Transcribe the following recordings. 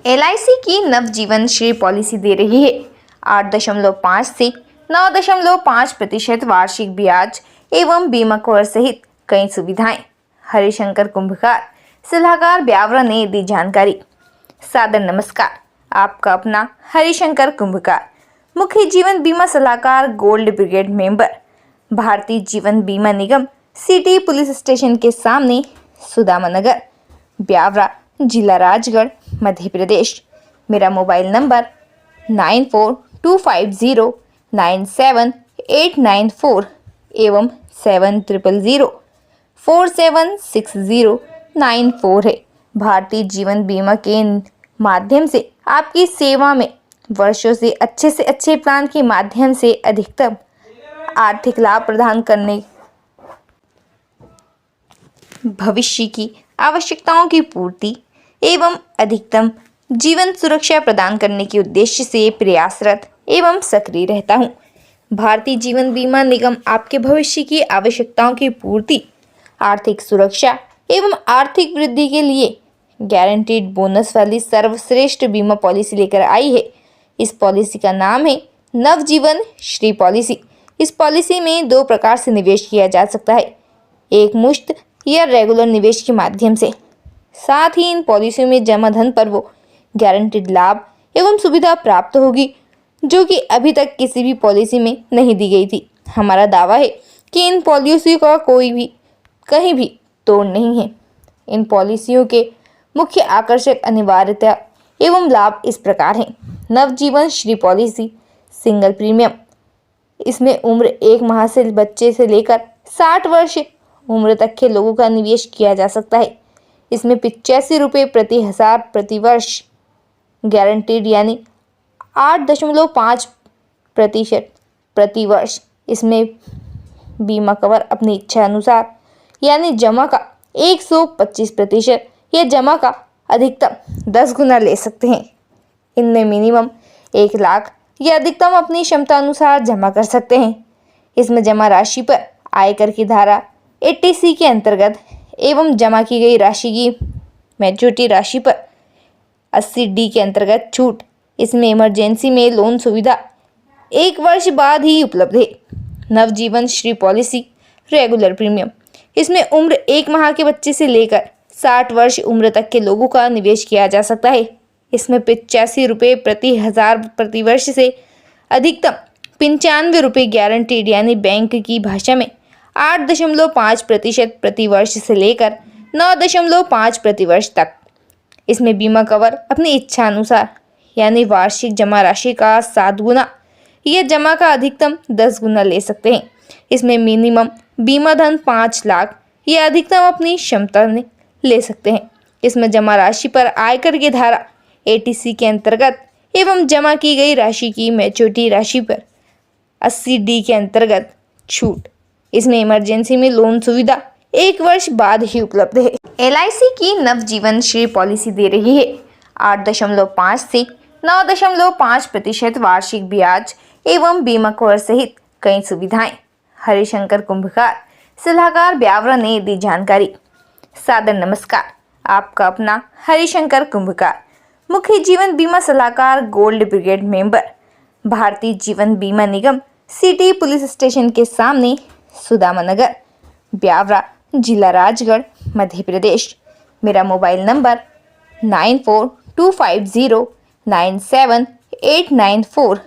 LIC की नवजीवन Shri policy दे रही है 8.5 से 9.5% वार्षिक ब्याज एवं बीमा कवर सहित कई सुविधाएं। हरिशंकर कुंभकार सलाहकार ब्यावरा ने दी जानकारी। सादर नमस्कार, आपका अपना हरिशंकर कुंभकार, मुख्य जीवन बीमा सलाहकार, gold brigade member, Bharatiya Jeevan बीमा निगम, सिटी पुलिस स्टेशन के सामने, सुदामा नगर, ब्यावरा, जिला राजगढ़, मध्य प्रदेश। मेरा मोबाइल नंबर 9425097894 एवं 7000476094 है। भारतीय जीवन बीमा के माध्यम से आपकी सेवा में वर्षों से अच्छे प्लान के माध्यम से अधिकतम आर्थिक लाभ प्रदान करने, भविष्य की आवश्यकताओं की पूर्ति एवं अधिकतम जीवन सुरक्षा प्रदान करने के उद्देश्य से प्रयासरत एवं सक्रिय रहता हूँ। भारतीय जीवन बीमा निगम आपके भविष्य की आवश्यकताओं की पूर्ति, आर्थिक सुरक्षा एवं आर्थिक वृद्धि के लिए गारंटीड बोनस वाली सर्वश्रेष्ठ बीमा पॉलिसी लेकर आई है। इस पॉलिसी का नाम है नवजीवन श्री पॉलिसी। इस पॉलिसी में 2 प्रकार से निवेश किया जा सकता है, एक मुश्त या रेगुलर निवेश के माध्यम से। साथ ही इन पॉलिसियों में जमा धन पर वो गारंटीड लाभ एवं सुविधा प्राप्त होगी जो कि अभी तक किसी भी पॉलिसी में नहीं दी गई थी। हमारा दावा है कि इन पॉलिसियों का कोई भी कहीं भी तोड़ नहीं है। इन पॉलिसियों के मुख्य आकर्षक अनिवार्यता एवं लाभ इस प्रकार हैं। नवजीवन श्री पॉलिसी सिंगल प्रीमियम, इसमें उम्र 1 माह से बच्चे से लेकर 60 वर्ष उम्र तक के लोगों का निवेश किया जा सकता है। इसमें 85 रुपये प्रति हजार प्रति वर्ष गारंटीड यानी 8.5% प्रति वर्ष। इसमें बीमा कवर अपनी इच्छा अनुसार यानी जमा का 125% या जमा का अधिकतम 10 गुना ले सकते हैं। इनमें मिनिमम 1 लाख या अधिकतम अपनी क्षमता अनुसार जमा कर सकते हैं। इसमें जमा राशि पर आयकर की धारा 80C के अंतर्गत एवं जमा की गई राशि की मैच्योरिटी राशि पर 80D के अंतर्गत छूट। इसमें इमरजेंसी में लोन सुविधा 1 वर्ष बाद ही उपलब्ध है। नवजीवन श्री पॉलिसी रेगुलर प्रीमियम, इसमें उम्र 1 माह के बच्चे से लेकर 60 वर्ष उम्र तक के लोगों का निवेश किया जा सकता है। इसमें 85 रुपये प्रति हजार प्रति वर्ष से अधिकतम 95 रुपये गारंटीड यानी बैंक की भाषा में 8.5% प्रति वर्ष से लेकर 9.5 प्रति वर्ष तक। इसमें बीमा कवर अपनी इच्छा अनुसार यानी वार्षिक जमा राशि का 7 गुना या जमा का अधिकतम 10 गुना ले सकते हैं। इसमें मिनिमम बीमा धन 5 लाख या अधिकतम अपनी क्षमता में ले सकते हैं। इसमें जमा राशि पर आयकर की धारा 80C के अंतर्गत एवं जमा की गई राशि की मैच्योरिटी राशि पर 80D के अंतर्गत छूट। इसमें इमरजेंसी में लोन सुविधा 1 वर्ष बाद ही उपलब्ध है। LIC की नवजीवन श्री पॉलिसी दे रही है 8.5 से 9.5% वार्षिक ब्याज एवं बीमा कवर सहित कई सुविधाएं। हरिशंकर कुंभकार सलाहकार ब्यावरा ने दी जानकारी। सादर नमस्कार, आपका अपना हरिशंकर कुंभकार, मुख्य जीवन बीमा सलाहकार, gold brigade member, Bharatiya Jeevan बीमा निगम, सिटी पुलिस स्टेशन के सामने, सुदामा नगर, ब्यावरा, जिला राजगढ़, मध्य प्रदेश। मेरा मोबाइल नंबर 9425097894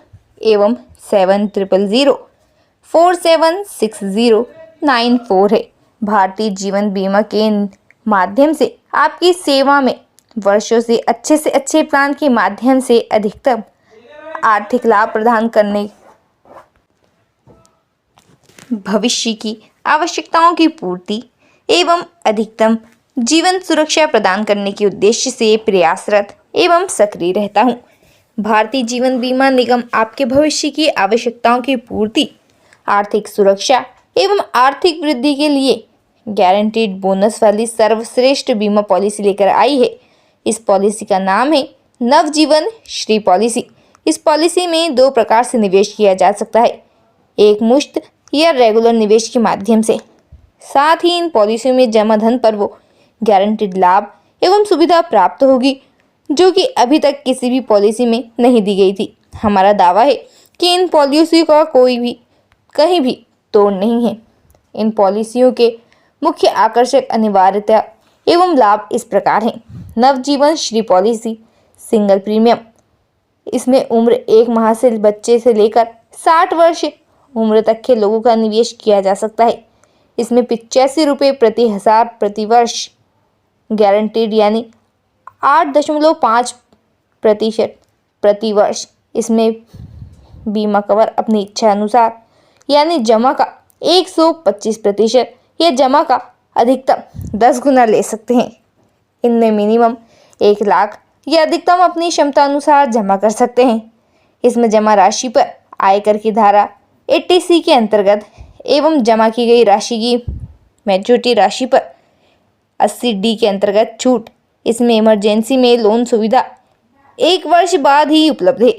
एवं 7000476094 है। भारतीय जीवन बीमा के माध्यम से आपकी सेवा में वर्षों से अच्छे प्लान के माध्यम से अधिकतम आर्थिक लाभ प्रदान करने, भविष्य की आवश्यकताओं की पूर्ति एवं अधिकतम जीवन सुरक्षा प्रदान करने के उद्देश्य से प्रयासरत एवं सक्रिय रहता हूँ। भारतीय जीवन बीमा निगम आपके भविष्य की आवश्यकताओं की पूर्ति, आर्थिक सुरक्षा एवं आर्थिक वृद्धि के लिए गारंटीड बोनस वाली सर्वश्रेष्ठ बीमा पॉलिसी लेकर आई है। इस पॉलिसी का नाम है नवजीवन श्री पॉलिसी। इस पॉलिसी में 2 प्रकार से निवेश किया जा सकता है, एक मुश्त या रेगुलर निवेश के माध्यम से। साथ ही इन पॉलिसियों में जमा धन पर वो गारंटीड लाभ एवं सुविधा प्राप्त होगी जो कि अभी तक किसी भी पॉलिसी में नहीं दी गई थी। हमारा दावा है कि इन पॉलिसियों का कोई भी कहीं भी तोड़ नहीं है। इन पॉलिसियों के मुख्य आकर्षक अनिवार्यता एवं लाभ इस प्रकार हैं। नवजीवन श्री पॉलिसी सिंगल प्रीमियम, इसमें उम्र 1 माह से बच्चे से लेकर 60 वर्ष उम्र तक के लोगों का निवेश किया जा सकता है। इसमें 85 रुपये प्रति हजार प्रति वर्ष गारंटीड यानी 8.5% प्रति वर्ष। इसमें बीमा कवर अपनी इच्छा अनुसार यानी जमा का 125% या जमा का अधिकतम 10 गुना ले सकते हैं। इनमें मिनिमम 1 लाख या अधिकतम अपनी क्षमता अनुसार जमा कर सकते हैं। इसमें जमा राशि पर आयकर की धारा 80C के अंतर्गत एवं जमा की गई राशि की मैच्योरिटी राशि पर 80D के अंतर्गत छूट। इसमें इमरजेंसी में लोन सुविधा 1 वर्ष बाद ही उपलब्ध है।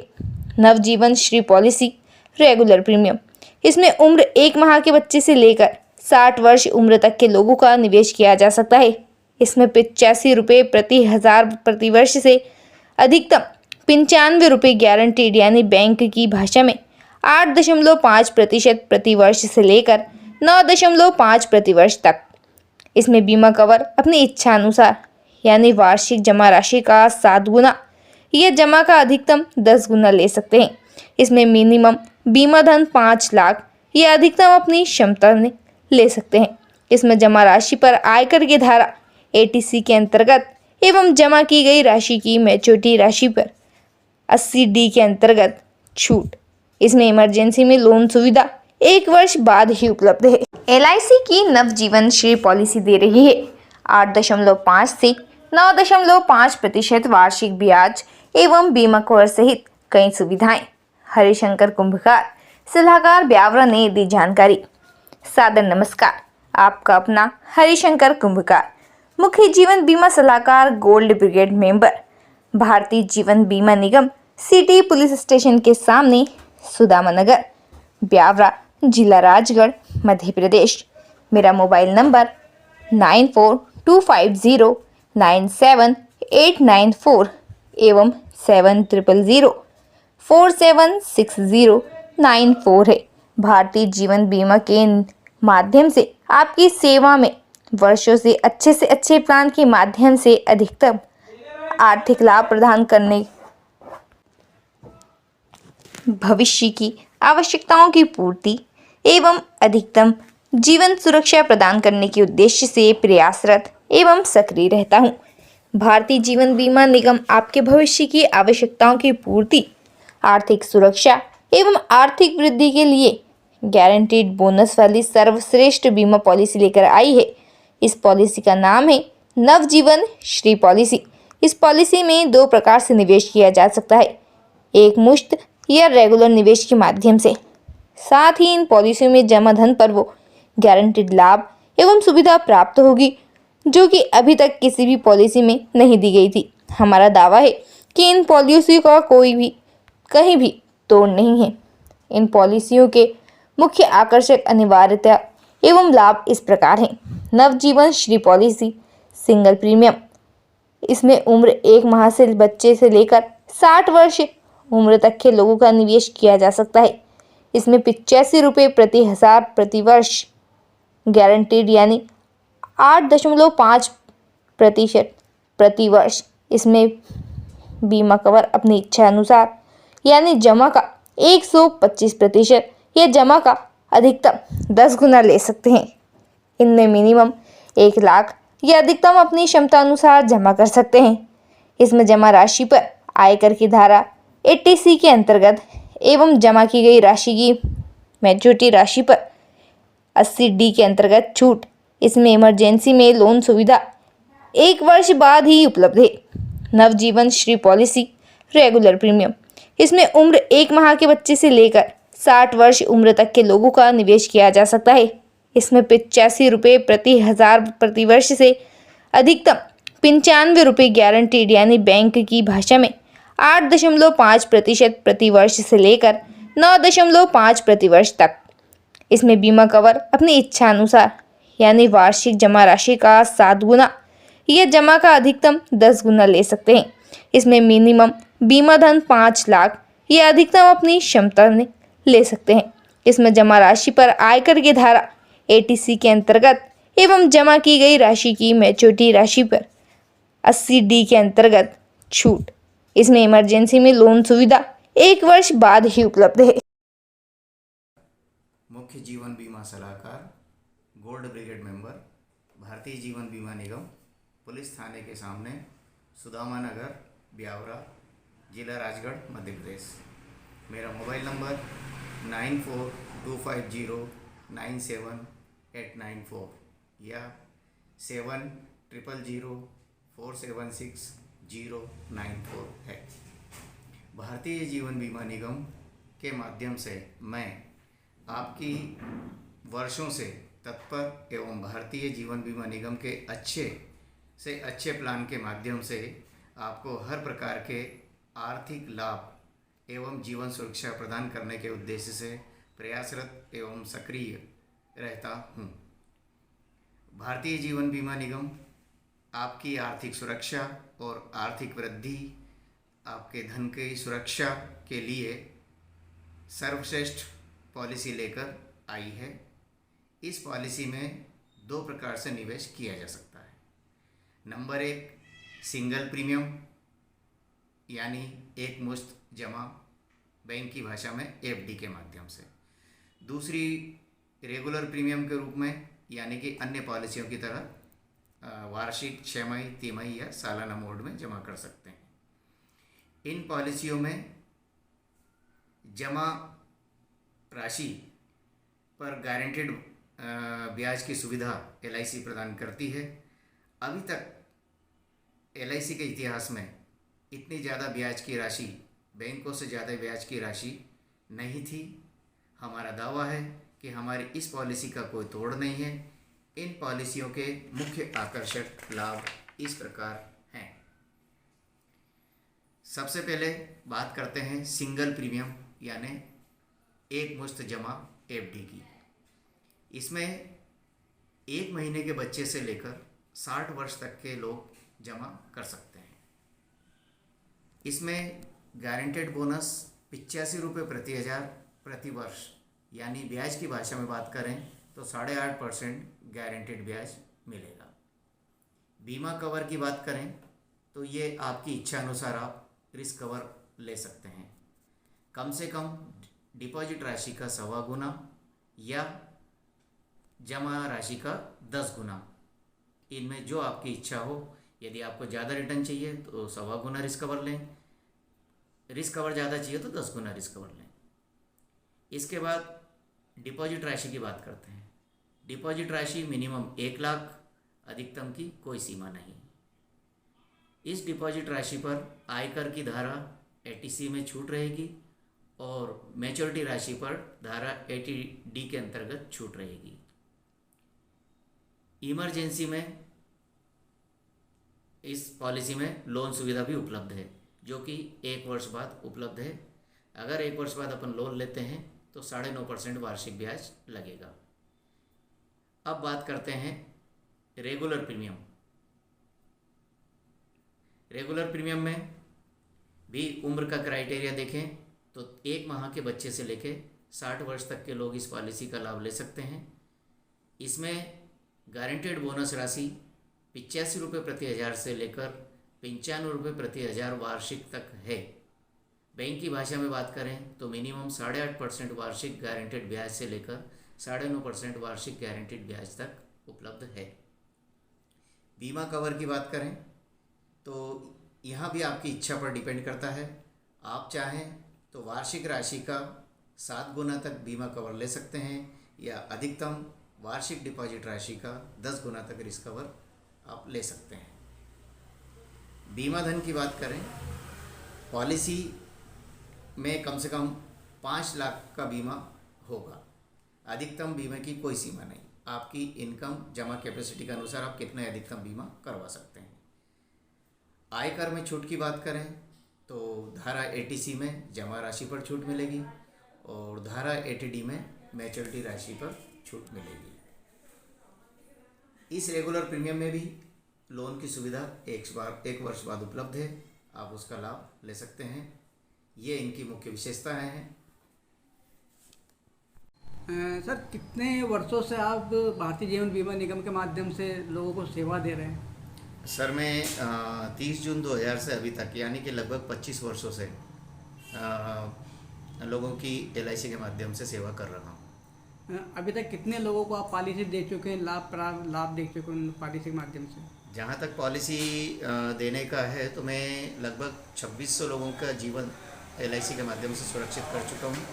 नवजीवन श्री पॉलिसी रेगुलर प्रीमियम, इसमें उम्र 1 माह के बच्चे से लेकर 60 वर्ष उम्र तक के लोगों का निवेश किया जा सकता है। इसमें 85 रुपये प्रति हजार प्रति वर्ष से अधिकतम 95 रुपये गारंटीड यानी बैंक की भाषा में 8.5% प्रति वर्ष से लेकर 9.5 प्रति वर्ष तक। इसमें बीमा कवर अपनी इच्छा अनुसार यानी वार्षिक जमा राशि का 7 गुना या जमा का अधिकतम 10 गुना ले सकते हैं। इसमें मिनिमम बीमा धन 5 लाख या अधिकतम अपनी क्षमता में ले सकते हैं। इसमें जमा राशि पर आयकर की धारा 80C के अंतर्गत एवं जमा की गई राशि की मैच्योरिटी राशि पर 80D के अंतर्गत छूट। इसमें इमरजेंसी में लोन सुविधा 1 वर्ष बाद ही उपलब्ध है। LIC की नवजीवन श्री पॉलिसी दे रही है 8.5 से 9.5% वार्षिक ब्याज एवं बीमा कवर सहित कई सुविधाएं। हरिशंकर कुंभकार सलाहकार ब्यावरा ने दी जानकारी। सादर नमस्कार, आपका अपना हरिशंकर कुंभकार, मुख्य जीवन बीमा सलाहकार, gold brigade member, Bharatiya Jeevan बीमा निगम, सिटी पुलिस स्टेशन के सामने, सुदामा नगर, ब्यावरा, जिला राजगढ़, मध्य प्रदेश। मेरा मोबाइल नंबर 9425097894 एवं 7000476094 है। भारतीय जीवन बीमा के माध्यम से आपकी सेवा में वर्षों से अच्छे प्लान के माध्यम से अधिकतम आर्थिक लाभ प्रदान करने, भविष्य की आवश्यकताओं की पूर्ति एवं अधिकतम जीवन सुरक्षा प्रदान करने के उद्देश्य से प्रयासरत एवं सक्रिय रहता हूँ। भारतीय जीवन बीमा निगम आपके भविष्य की आवश्यकताओं की पूर्ति, आर्थिक सुरक्षा एवं आर्थिक वृद्धि के लिए गारंटीड बोनस वाली सर्वश्रेष्ठ बीमा पॉलिसी लेकर आई है। इस पॉलिसी का नाम है नवजीवन श्री पॉलिसी। इस पॉलिसी में 2 प्रकार से निवेश किया जा सकता है, एक मुश्त या रेगुलर निवेश के माध्यम से। साथ ही इन पॉलिसियों में जमा धन पर वो गारंटीड लाभ एवं सुविधा प्राप्त होगी जो कि अभी तक किसी भी पॉलिसी में नहीं दी गई थी। हमारा दावा है कि इन पॉलिसियों का कोई भी कहीं भी तोड़ नहीं है। इन पॉलिसियों के मुख्य आकर्षक अनिवार्यता एवं लाभ इस प्रकार हैं। नवजीवन श्री पॉलिसी सिंगल प्रीमियम, इसमें उम्र 1 माह से बच्चे से लेकर 60 वर्ष उम्र तक के लोगों का निवेश किया जा सकता है। इसमें 85 रुपये प्रति हजार प्रति वर्ष गारंटीड यानी 8.5% प्रति वर्ष। इसमें बीमा कवर अपनी इच्छा अनुसार यानी जमा का 125% या जमा का अधिकतम 10 गुना ले सकते हैं। इनमें मिनिमम 1 लाख या अधिकतम अपनी क्षमता अनुसार जमा कर सकते हैं। इसमें जमा राशि पर आयकर की धारा 80C के अंतर्गत एवं जमा की गई राशि की मैच्योरिटी राशि पर 80D के अंतर्गत छूट। इसमें इमरजेंसी में लोन सुविधा 1 वर्ष बाद ही उपलब्ध है। नवजीवन श्री पॉलिसी रेगुलर प्रीमियम, इसमें उम्र 1 माह के बच्चे से लेकर 60 वर्ष उम्र तक के लोगों का निवेश किया जा सकता है। इसमें 85 रुपये प्रति हजार प्रति वर्ष से अधिकतम 95 रुपये गारंटीड यानी बैंक की भाषा में 8.5% प्रति वर्ष से लेकर 9.5 प्रति वर्ष तक। इसमें बीमा कवर अपनी इच्छा अनुसार यानी वार्षिक जमा राशि का 7 गुना या जमा का अधिकतम 10 गुना ले सकते हैं। इसमें मिनिमम बीमा धन 5 लाख या अधिकतम अपनी क्षमता ने ले सकते हैं। इसमें जमा राशि पर आयकर की धारा 80C के अंतर्गत एवं जमा की गई राशि की मैच्योरिटी राशि पर 80D के अंतर्गत छूट। इसमें इमरजेंसी में लोन सुविधा 1 वर्ष बाद ही उपलब्ध है। मुख्य जीवन बीमा सलाहकार, gold brigade member, Bharatiya Jeevan बीमा निगम, पुलिस थाने के सामने, सुदामा नगर, ब्यावरा, जिला राजगढ़, मध्य प्रदेश। मेरा मोबाइल नंबर 9425097894 या 7000476094 है। भारतीय जीवन बीमा निगम के माध्यम से मैं आपकी वर्षों से तत्पर एवं भारतीय जीवन बीमा निगम के अच्छे से अच्छे प्लान के माध्यम से आपको हर प्रकार के आर्थिक लाभ एवं जीवन सुरक्षा प्रदान करने के उद्देश्य से प्रयासरत एवं सक्रिय रहता हूँ। भारतीय जीवन बीमा निगम आपकी आर्थिक सुरक्षा और आर्थिक वृद्धि, आपके धन की सुरक्षा के लिए सर्वश्रेष्ठ पॉलिसी लेकर आई है। इस पॉलिसी में 2 प्रकार से निवेश किया जा सकता है। नंबर 1 सिंगल प्रीमियम यानी एक मुश्त जमा, बैंक की भाषा में एफडी के माध्यम से। दूसरी रेगुलर प्रीमियम के रूप में यानी कि अन्य पॉलिसियों की तरह वार्षिक, 6 माही, तिमाही या सालाना मोड में जमा कर सकते हैं। इन पॉलिसियों में जमा राशि पर गारंटेड ब्याज की सुविधा एलआईसी प्रदान करती है। अभी तक एलआईसी के इतिहास में इतनी ज़्यादा ब्याज की राशि, बैंकों से ज़्यादा ब्याज की राशि नहीं थी। हमारा दावा है कि हमारी इस पॉलिसी का कोई तोड़ नहीं है। इन पॉलिसियों के मुख्य आकर्षक लाभ इस प्रकार हैं। सबसे पहले बात करते हैं सिंगल प्रीमियम यानी एक मुश्त जमा एफडी की। इसमें 1 महीने के बच्चे से लेकर 60 वर्ष तक के लोग जमा कर सकते हैं। इसमें गारंटेड बोनस 85 रुपये प्रति हज़ार प्रति वर्ष यानी ब्याज की भाषा में बात करें तो 8.5% गारंटेड ब्याज मिलेगा। बीमा कवर की बात करें तो ये आपकी इच्छा अनुसार आप रिस्क कवर ले सकते हैं। कम से कम डिपॉजिट राशि का 1.25 गुना या जमा राशि का 10 गुना, इनमें जो आपकी इच्छा हो। यदि आपको ज़्यादा रिटर्न चाहिए तो 1.25 गुना रिस्क कवर लें, रिस्क कवर ज़्यादा चाहिए तो 10 गुना रिस्क कवर लें। इसके बाद डिपॉजिट राशि की बात करते हैं। डिपॉजिट राशि मिनिमम 1 लाख, अधिकतम की कोई सीमा नहीं। इस डिपॉजिट राशि पर आयकर की धारा 80C में छूट रहेगी और मैच्योरिटी राशि पर धारा 80D के अंतर्गत छूट रहेगी। इमरजेंसी में इस पॉलिसी में लोन सुविधा भी उपलब्ध है, जो कि 1 वर्ष बाद उपलब्ध है। अगर 1 वर्ष बाद अपन लोन लेते हैं तो 9.5% वार्षिक ब्याज लगेगा। अब बात करते हैं रेगुलर प्रीमियम। रेगुलर प्रीमियम में भी उम्र का क्राइटेरिया देखें तो 1 माह के बच्चे से लेकर 60 वर्ष तक के लोग इस पॉलिसी का लाभ ले सकते हैं। इसमें गारंटेड बोनस राशि 85 रुपये प्रति हज़ार से लेकर 95 रुपये प्रति हज़ार वार्षिक तक है। बैंक की भाषा में बात करें तो मिनिमम 8.5% वार्षिक गारंटेड ब्याज से लेकर 9.5% वार्षिक गारंटेड ब्याज तक उपलब्ध है। बीमा कवर की बात करें तो यहाँ भी आपकी इच्छा पर डिपेंड करता है। आप चाहें तो वार्षिक राशि का 7 गुना तक बीमा कवर ले सकते हैं या अधिकतम वार्षिक डिपॉजिट राशि का 10 गुना तक रिस्क कवर आप ले सकते हैं। बीमा धन की बात करें, पॉलिसी में कम से कम 5 लाख का बीमा होगा। अधिकतम बीमा की कोई सीमा नहीं। आपकी इनकम जमा कैपेसिटी के अनुसार आप कितने अधिकतम बीमा करवा सकते हैं। आयकर में छूट की बात करें तो धारा 80C में जमा राशि पर छूट मिलेगी और धारा 80D में मैच्योरिटी राशि पर छूट मिलेगी। इस रेगुलर प्रीमियम में भी लोन की सुविधा 1 वर्ष बाद उपलब्ध है। आप उसका लाभ ले सकते हैं। ये इनकी मुख्य विशेषताएं हैं। सर, कितने वर्षों से आप भारतीय जीवन बीमा निगम के माध्यम से लोगों को सेवा दे रहे हैं? सर मैं 30 जून 2000 से अभी तक यानी कि लगभग 25 वर्षों से लोगों की LIC के माध्यम से सेवा कर रहा हूँ। अभी तक कितने लोगों को आप पॉलिसी दे चुके हैं, लाभ दे चुके हैं पॉलिसी के माध्यम से? जहाँ तक पॉलिसी देने का है तो मैं लगभग 2600 लोगों का जीवन LIC के माध्यम से सुरक्षित कर चुका हूँ।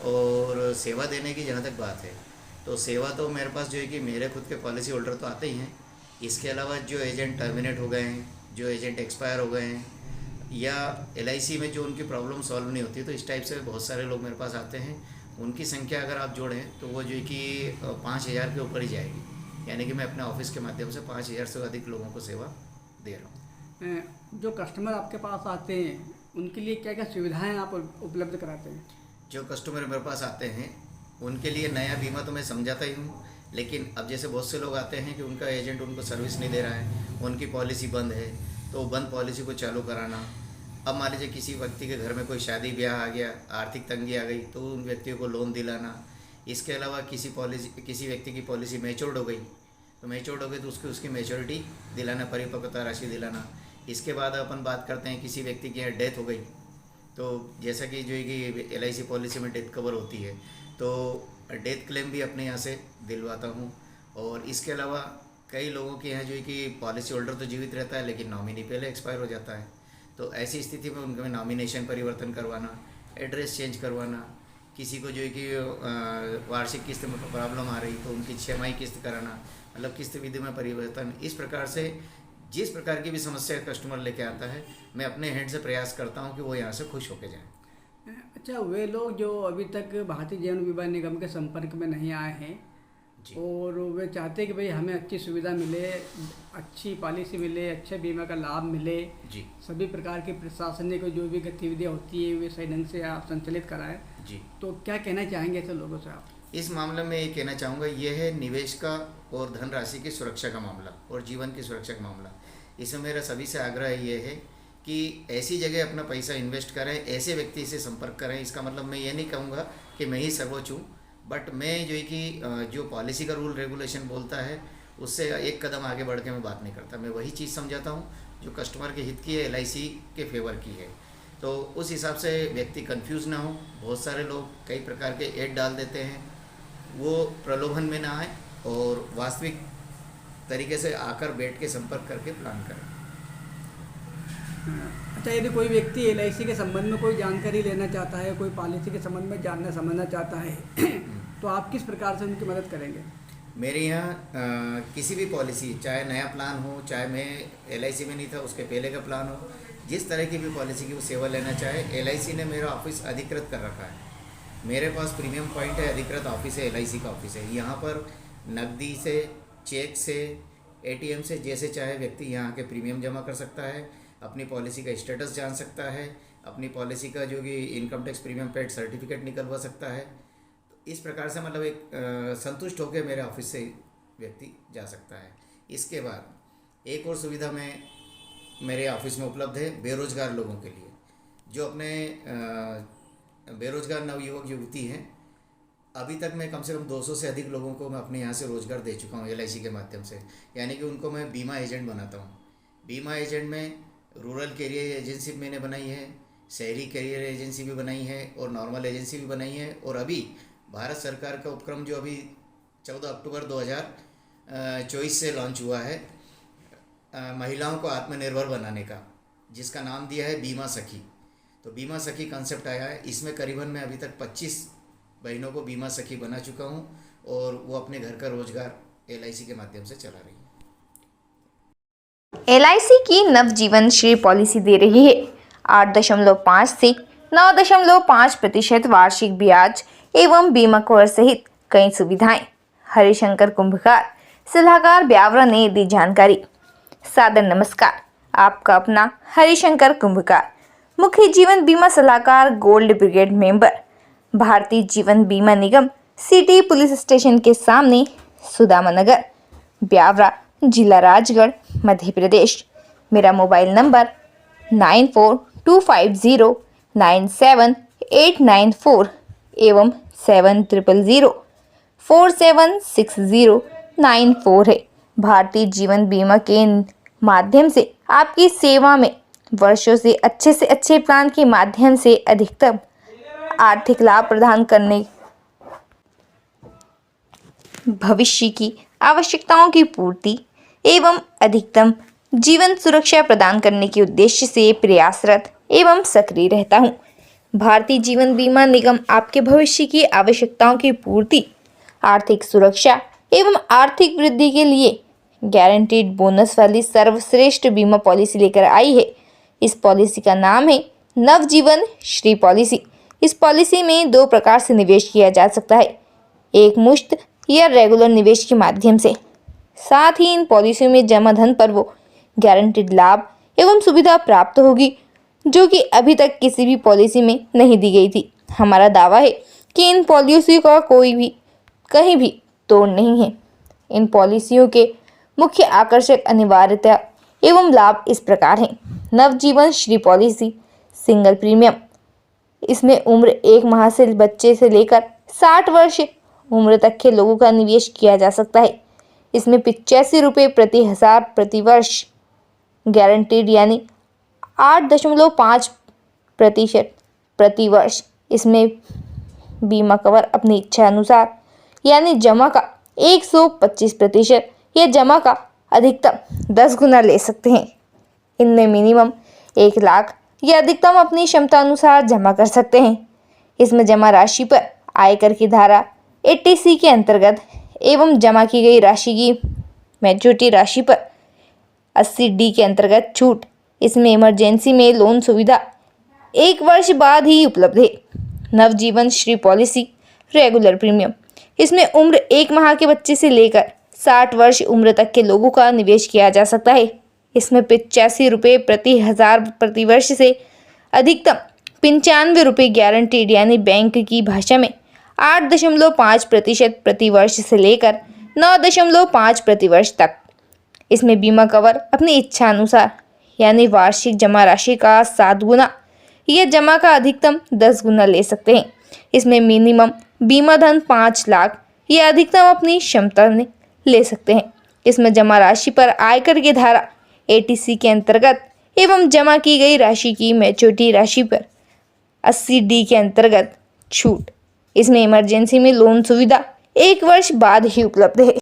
और सेवा देने की जहाँ तक बात है तो सेवा तो मेरे पास जो है कि मेरे खुद के पॉलिसी होल्डर तो आते ही हैं। इसके अलावा जो एजेंट टर्मिनेट हो गए हैं, जो एजेंट एक्सपायर हो गए हैं, या LIC में जो उनकी प्रॉब्लम सॉल्व नहीं होती, तो इस टाइप से बहुत सारे लोग मेरे पास आते हैं। उनकी संख्या अगर आप जोड़ें तो वो जो है कि 5000 के ऊपर ही जाएगी। यानी कि मैं अपने ऑफिस के माध्यम से 5000 से अधिक लोगों को सेवा दे रहा हूँ। जो कस्टमर आपके पास आते हैं उनके लिए क्या क्या सुविधाएं आप उपलब्ध कराते हैं? जो कस्टमर मेरे पास आते हैं उनके लिए नया बीमा तो मैं समझाता ही हूँ, लेकिन अब जैसे बहुत से लोग आते हैं कि उनका एजेंट उनको सर्विस नहीं दे रहा है, उनकी पॉलिसी बंद है, तो बंद पॉलिसी को चालू कराना। अब मान लीजिए किसी व्यक्ति के घर में कोई शादी ब्याह आ गया, आर्थिक तंगी आ गई, तो उन व्यक्तियों को लोन दिलाना। इसके अलावा किसी व्यक्ति की पॉलिसी मैच्योर्ड हो गई, तो मैच्योर्ड हो गई तो उसकी मैच्योरिटी दिलाना, परिपक्वता राशि दिलाना। इसके बाद अपन बात करते हैं किसी व्यक्ति की यहाँ डेथ हो गई, तो जैसा कि जो है कि LIC पॉलिसी में डेथ कवर होती है, तो डेथ क्लेम भी अपने यहाँ से दिलवाता हूँ। और इसके अलावा कई लोगों के यहाँ जो है कि पॉलिसी होल्डर तो जीवित रहता है लेकिन नॉमिनी पहले एक्सपायर हो जाता है, तो ऐसी स्थिति में उनके में नॉमिनेशन परिवर्तन करवाना, एड्रेस चेंज करवाना, किसी को जो है कि वार्षिक किस्त में प्रॉब्लम आ रही तो उनकी 6 माही किस्त कराना, मतलब किस्त विधि में परिवर्तन। इस प्रकार से जिस प्रकार की भी समस्या कस्टमर लेके आता है, मैं अपने हैंड से प्रयास करता हूँ कि वो यहाँ से खुश होके जाएं। अच्छा, वे लोग जो अभी तक भारतीय जीवन बीमा निगम के संपर्क में नहीं आए हैं और वे चाहते हैं कि भाई हमें अच्छी सुविधा मिले, अच्छी पॉलिसी मिले, अच्छे बीमा का लाभ मिले, जी, सभी प्रकार की प्रशासनिक जो भी गतिविधियाँ होती है वे सही ढंग से आप संचालित कराएं, जी, तो क्या कहना चाहेंगे ऐसे लोगों से आप? इस मामले में ये कहना चाहूँगा, ये है निवेश का और धनराशि की सुरक्षा का मामला और जीवन की सुरक्षा का मामला। इसमें मेरा सभी से आग्रह ये है कि ऐसी जगह अपना पैसा इन्वेस्ट करें, ऐसे व्यक्ति से संपर्क करें। इसका मतलब मैं ये नहीं कहूँगा कि मैं ही सर्वोच्च हूँ, बट मैं जो है कि जो पॉलिसी का रूल रेगुलेशन बोलता है उससे एक कदम आगे बढ़ के मैं बात नहीं करता। मैं वही चीज़ समझाता हूँ जो कस्टमर के हित की है, LIC के फेवर की है। तो उस हिसाब से व्यक्ति कंफ्यूज ना हो। बहुत सारे लोग कई प्रकार के ऐड डाल देते हैं, वो प्रलोभन में ना आए और वास्तविक तरीके से आकर बैठ के संपर्क करके प्लान करें। अच्छा, यदि कोई व्यक्ति LIC के संबंध में कोई जानकारी लेना चाहता है, कोई पॉलिसी के संबंध में जानना समझना चाहता है तो आप किस प्रकार से उनकी मदद करेंगे? मेरे यहाँ किसी भी पॉलिसी, चाहे नया प्लान हो, चाहे मैं LIC में नहीं था उसके पहले का प्लान हो, जिस तरह की भी पॉलिसी की वो सेवा लेना चाहे, LIC ने मेरा ऑफिस अधिकृत कर रखा है। मेरे पास प्रीमियम पॉइंट है, अधिकृत ऑफिस है, LIC का ऑफिस है। यहाँ पर नकदी से, चेक से, ATM से जैसे चाहे व्यक्ति यहाँ के प्रीमियम जमा कर सकता है, अपनी पॉलिसी का स्टेटस जान सकता है, अपनी पॉलिसी का जो कि income tax premium paid certificate निकलवा सकता है। तो इस प्रकार से मतलब एक संतुष्ट होकर मेरे ऑफिस से व्यक्ति जा सकता है। इसके बाद एक और सुविधा में मेरे ऑफिस में उपलब्ध है बेरोजगार लोगों के लिए, जो अपने बेरोजगार नवयुवक युवती हैं। अभी तक मैं कम से कम 200 से अधिक लोगों को मैं अपने यहाँ से रोजगार दे चुका हूँ LIC के माध्यम से। यानी कि उनको मैं बीमा एजेंट बनाता हूँ। बीमा एजेंट में रूरल कैरियर एजेंसी मैंने बनाई है, शहरी कैरियर एजेंसी भी बनाई है और नॉर्मल एजेंसी भी बनाई है। और अभी भारत सरकार का उपक्रम जो अभी 14 अक्टूबर 2024 से लॉन्च हुआ है, महिलाओं को आत्मनिर्भर बनाने का, जिसका नाम दिया है बीमा सखी। तो बीमा सखी कॉन्सेप्ट आया है। इसमें करीबन मैं अभी तक 25 बहनों को बीमा सखी बना चुका हूँ और वो अपने घर का रोजगार LIC के माध्यम से चला रही है। LIC की नवजीवन श्री पॉलिसी दे रही है 8.5 से 9.5% वार्षिक ब्याज एवं बीमा कवर सहित कई सुविधाएं। हरिशंकर कुंभकार सलाहकार ब्यावरा ने दी जानकारी। सादर नमस्कार, आपका अपना हरिशंकर कुंभकार, मुख्य जीवन बीमा सलाहकार, gold brigade member, Bharatiya Jeevan बीमा निगम, सिटी पुलिस स्टेशन के सामने, सुदामा नगर, ब्यावरा, जिला राजगढ़, मध्य प्रदेश। मेरा मोबाइल नंबर 9425097894 एवं 7004760994 है। भारतीय जीवन बीमा के माध्यम से आपकी सेवा में वर्षों से अच्छे प्लान के माध्यम से अधिकतम आर्थिक लाभ प्रदान करने, भविष्य की आवश्यकताओं की पूर्ति एवं अधिकतम जीवन सुरक्षा प्रदान करने के उद्देश्य से प्रयासरत एवं सक्रिय रहता हूँ। भारतीय जीवन बीमा निगम आपके भविष्य की आवश्यकताओं की पूर्ति, आर्थिक सुरक्षा एवं आर्थिक वृद्धि के लिए गारंटीड बोनस वाली सर्वश्रेष्ठ बीमा पॉलिसी लेकर आई है। इस पॉलिसी का नाम है नवजीवन श्री पॉलिसी। इस पॉलिसी में 2 प्रकार से निवेश किया जा सकता है, एक मुश्त या रेगुलर निवेश के माध्यम से। साथ ही इन पॉलिसियों में जमा धन पर वो गारंटीड लाभ एवं सुविधा प्राप्त होगी जो कि अभी तक किसी भी पॉलिसी में नहीं दी गई थी। हमारा दावा है कि इन पॉलिसियों का कोई भी कहीं भी तोड़ नहीं है। इन पॉलिसियों के मुख्य आकर्षक अनिवार्यता एवं लाभ इस प्रकार हैं। नवजीवन श्री पॉलिसी सिंगल प्रीमियम, इसमें उम्र 1 माह से बच्चे से लेकर 60 वर्ष उम्र तक के लोगों का निवेश किया जा सकता है। इसमें 85 रुपये प्रति हजार प्रति वर्ष गारंटीड यानी 8.5% प्रति वर्ष। इसमें बीमा कवर अपनी इच्छा अनुसार यानी जमा का 125% या जमा का अधिकतम 10 गुना ले सकते हैं। इनमें मिनिमम 1 लाख या अधिकतम अपनी क्षमता अनुसार जमा कर सकते हैं। इसमें जमा राशि पर आयकर की धारा 80C के अंतर्गत एवं जमा की गई राशि की मैच्योरिटी राशि पर 80D के अंतर्गत छूट। इसमें इमरजेंसी में लोन सुविधा 1 वर्ष बाद ही उपलब्ध है। नवजीवन श्री पॉलिसी रेगुलर प्रीमियम, इसमें उम्र 1 माह के बच्चे से लेकर 60 वर्ष उम्र तक के लोगों का निवेश किया जा सकता है। इसमें 85 रुपये प्रति हजार प्रति वर्ष से अधिकतम 95 रुपये गारंटीड यानी बैंक की भाषा में 8.5% प्रति वर्ष से लेकर 9.5 प्रति वर्ष तक। इसमें बीमा कवर अपनी इच्छा अनुसार यानी वार्षिक जमा राशि का 7 गुना या जमा का अधिकतम 10 गुना ले सकते हैं। इसमें मिनिमम बीमा धन 5 लाख या अधिकतम अपनी क्षमता में ले सकते हैं। इसमें जमा राशि पर आयकर की धारा 80C के अंतर्गत एवं जमा की गई राशि की मैच्योरिटी राशि पर 80D के अंतर्गत छूट। इसमें इमरजेंसी में लोन सुविधा 1 वर्ष बाद ही उपलब्ध है।